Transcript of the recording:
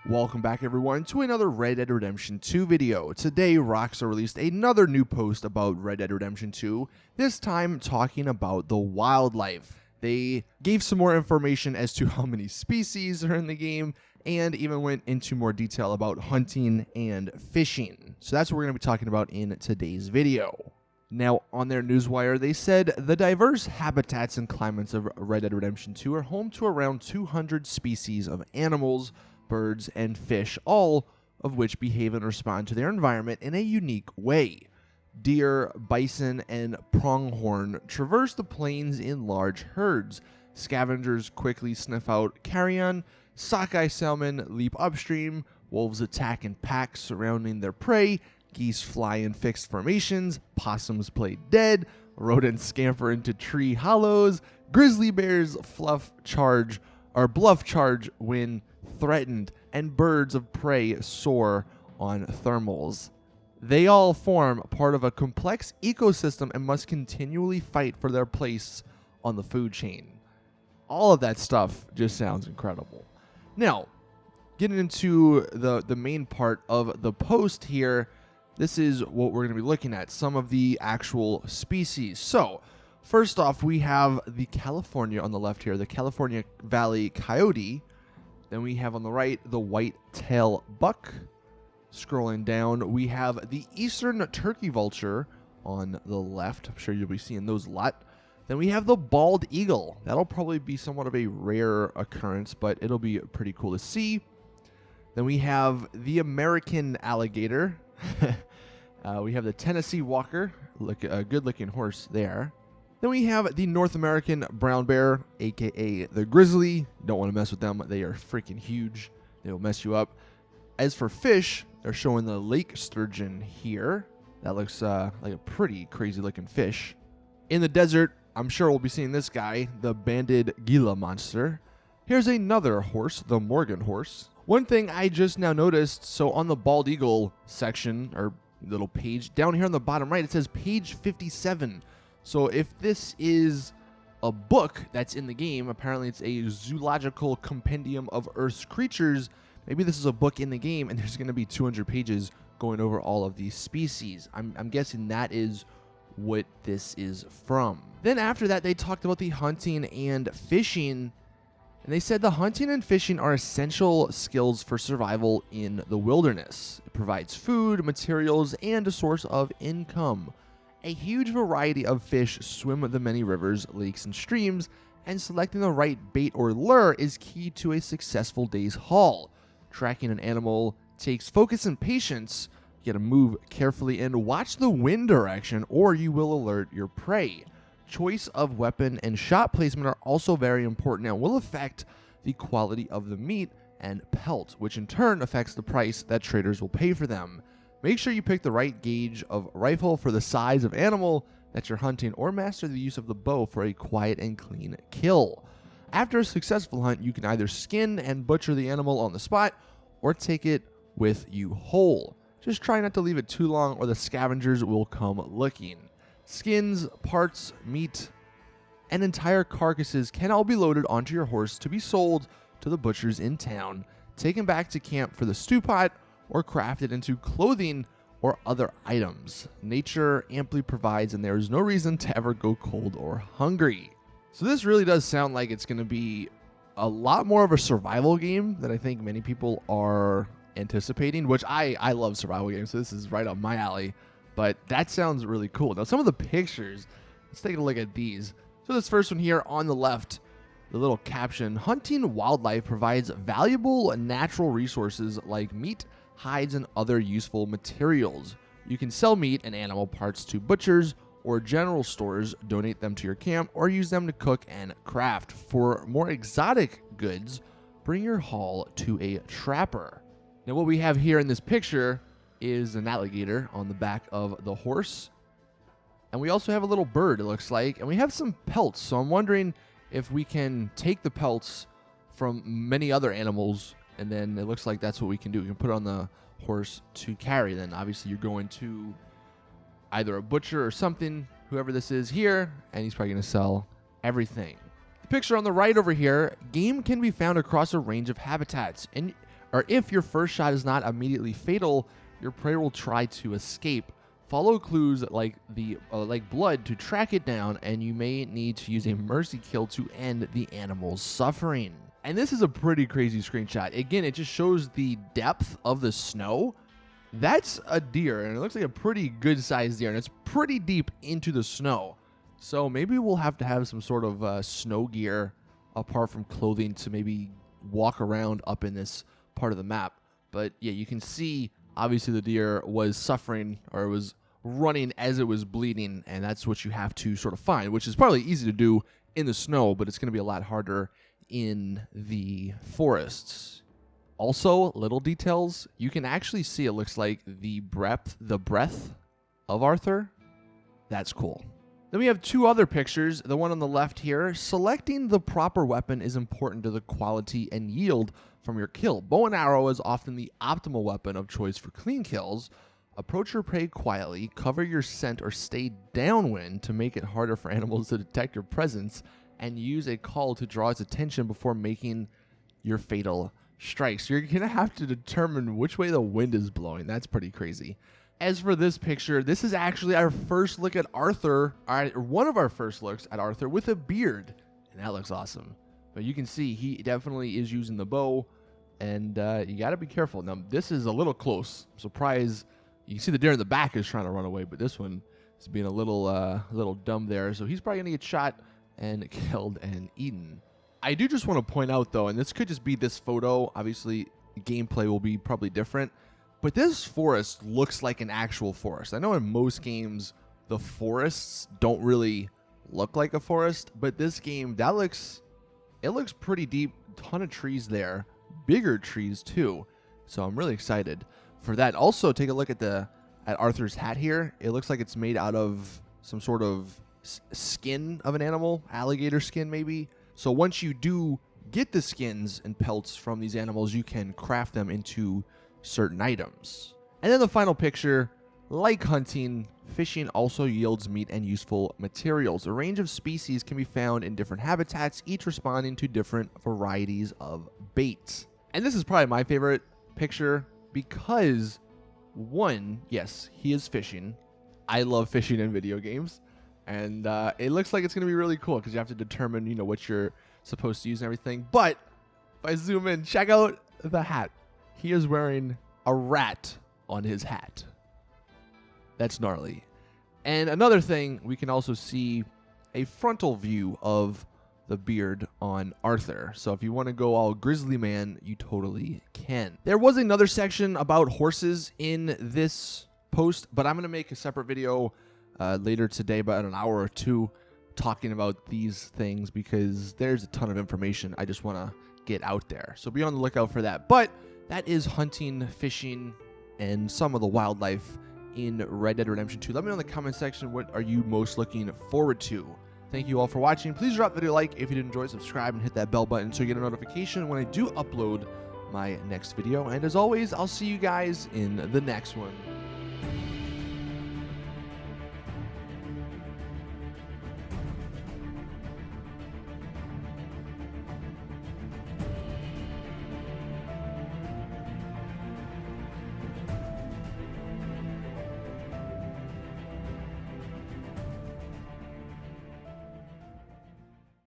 Welcome back everyone to another Red Dead Redemption 2 video. Today Rockstar released another new post about Red Dead Redemption 2, this time talking about the wildlife. They gave some more information as to how many species are in the game and even went into more detail about hunting and fishing. So that's what we're going to be talking about in today's video. Now, on their newswire, they said the diverse habitats and climates of Red Dead Redemption 2 are home to around 200 species of animals, birds, and fish, all of which behave and respond to their environment in a unique way. Deer, bison, and pronghorn traverse the plains in large herds. Scavengers quickly sniff out carrion. Sockeye salmon leap upstream. Wolves attack in packs surrounding their prey. Geese fly in fixed formations. Possums play dead. Rodents scamper into tree hollows. Grizzly bears bluff charge when threatened, and birds of prey soar on thermals. They all form part of a complex ecosystem and must continually fight for their place on the food chain. All of that stuff just sounds incredible. Now, getting into the main part of the post here, this is what we're going to be looking at, some of the actual species. So, first off, we have the California on the left here, the California Valley coyote. Then we have on the right the white-tailed buck. Scrolling down, we have the eastern turkey vulture on the left. I'm sure you'll be seeing those a lot. Then we have the bald eagle. That'll probably be somewhat of a rare occurrence, but it'll be pretty cool to see. Then we have the American alligator. We have the Tennessee walker, a good-looking horse there. Then we have the North American brown bear, aka the grizzly. Don't want to mess with them. They are freaking huge. They will mess you up. As for fish, they're showing the lake sturgeon here. That looks like a pretty crazy looking fish. In the desert, I'm sure we'll be seeing this guy, the banded Gila monster. Here's another horse, the Morgan horse. One thing I just now noticed, so on the bald eagle section, or little page, down here on the bottom right, it says page 57. So if this is a book that's in the game, apparently it's a zoological compendium of Earth's creatures. Maybe this is a book in the game and there's going to be 200 pages going over all of these species. I'm guessing that is what this is from. Then after that, they talked about the hunting and fishing. And they said the hunting and fishing are essential skills for survival in the wilderness. It provides food, materials, and a source of income. A huge variety of fish swim the many rivers, lakes, and streams, and selecting the right bait or lure is key to a successful day's haul. Tracking an animal takes focus and patience. You gotta move carefully and watch the wind direction, or you will alert your prey. Choice of weapon and shot placement are also very important and will affect the quality of the meat and pelt, which in turn affects the price that traders will pay for them. Make sure you pick the right gauge of rifle for the size of animal that you're hunting, or master the use of the bow for a quiet and clean kill. After a successful hunt, you can either skin and butcher the animal on the spot, or take it with you whole. Just try not to leave it too long or the scavengers will come looking. Skins, parts, meat, and entire carcasses can all be loaded onto your horse to be sold to the butchers in town, taken back to camp for the stew pot, or crafted into clothing or other items. Nature amply provides, and there is no reason to ever go cold or hungry. So this really does sound like it's going to be a lot more of a survival game than I think many people are anticipating, which I love survival games, so this is right up my alley. But that sounds really cool. Now, some of the pictures, let's take a look at these. So this first one here on the left, the little caption, hunting wildlife provides valuable natural resources like meat, hides, and other useful materials. You can sell meat and animal parts to butchers or general stores, donate them to your camp, or use them to cook and craft. For more exotic goods, bring your haul to a trapper. Now, what we have here in this picture is an alligator on the back of the horse. And we also have a little bird, it looks like, and we have some pelts. So I'm wondering if we can take the pelts from many other animals, and then it looks like that's what we can do. We can put it on the horse to carry. Then obviously you're going to either a butcher or something, whoever this is here, and he's probably going to sell everything. The picture on the right over here, game can be found across a range of habitats, and or if your first shot is not immediately fatal, your prey will try to escape. Follow clues like blood to track it down, and you may need to use a mercy kill to end the animal's suffering. And this is a pretty crazy screenshot. Again, it just shows the depth of the snow. That's a deer, and it looks like a pretty good sized deer, and it's pretty deep into the snow. So maybe we'll have to have some sort of snow gear apart from clothing to maybe walk around up in this part of the map. But yeah, you can see obviously the deer was suffering, or was running as it was bleeding, and that's what you have to sort of find, which is probably easy to do in the snow, but it's going to be a lot harder in the forests. Also, little details, you can actually see it looks like the breath of Arthur. That's cool. Then we have two other pictures. The one on the left here, selecting the proper weapon is important to the quality and yield from your kill. Bow and arrow is often the optimal weapon of choice for clean kills. Approach your prey quietly, cover your scent, or stay downwind to make it harder for animals to detect your presence, and use a call to draw its attention before making your fatal strike. So you're going to have to determine which way the wind is blowing. That's pretty crazy. As for this picture, this is actually our first look at Arthur, one of our first looks at Arthur with a beard, and that looks awesome. But you can see he definitely is using the bow, and you got to be careful. Now, this is a little close. I'm surprised. You can see the deer in the back is trying to run away, but this one is being a little dumb there. So he's probably going to get shot and killed and eaten. I do just want to point out, though, and this could just be this photo. Obviously, gameplay will be probably different. But this forest looks like an actual forest. I know in most games, the forests don't really look like a forest. But this game, it looks pretty deep. Ton of trees there. Bigger trees, too. So I'm really excited for that. Also, take a look at Arthur's hat here. It looks like it's made out of some sort of skin of an animal. Alligator skin, maybe. So once you do get the skins and pelts from these animals, you can craft them into certain items. And then the final picture, like hunting, fishing also yields meat and useful materials. A range of species can be found in different habitats, each responding to different varieties of bait. And this is probably my favorite picture because, one, yes, he is fishing. I love fishing in video games. And it looks like it's going to be really cool because you have to determine, what you're supposed to use and everything. But if I zoom in, check out the hat. He is wearing a rat on his hat. That's gnarly. And another thing, we can also see a frontal view of the beard on Arthur. So if you want to go all grizzly man, you totally can. There was another section about horses in this post, but I'm going to make a separate video later today, about an hour or two, talking about these things because there's a ton of information I just want to get out there. So be on the lookout for that. But that is hunting, fishing, and some of the wildlife in Red Dead Redemption 2. Let me know in the comment section, what are you most looking forward to? Thank you all for watching. Please drop the video a like if you did enjoy, subscribe, and hit that bell button so you get a notification when I do upload my next video. And as always, I'll see you guys in the next one.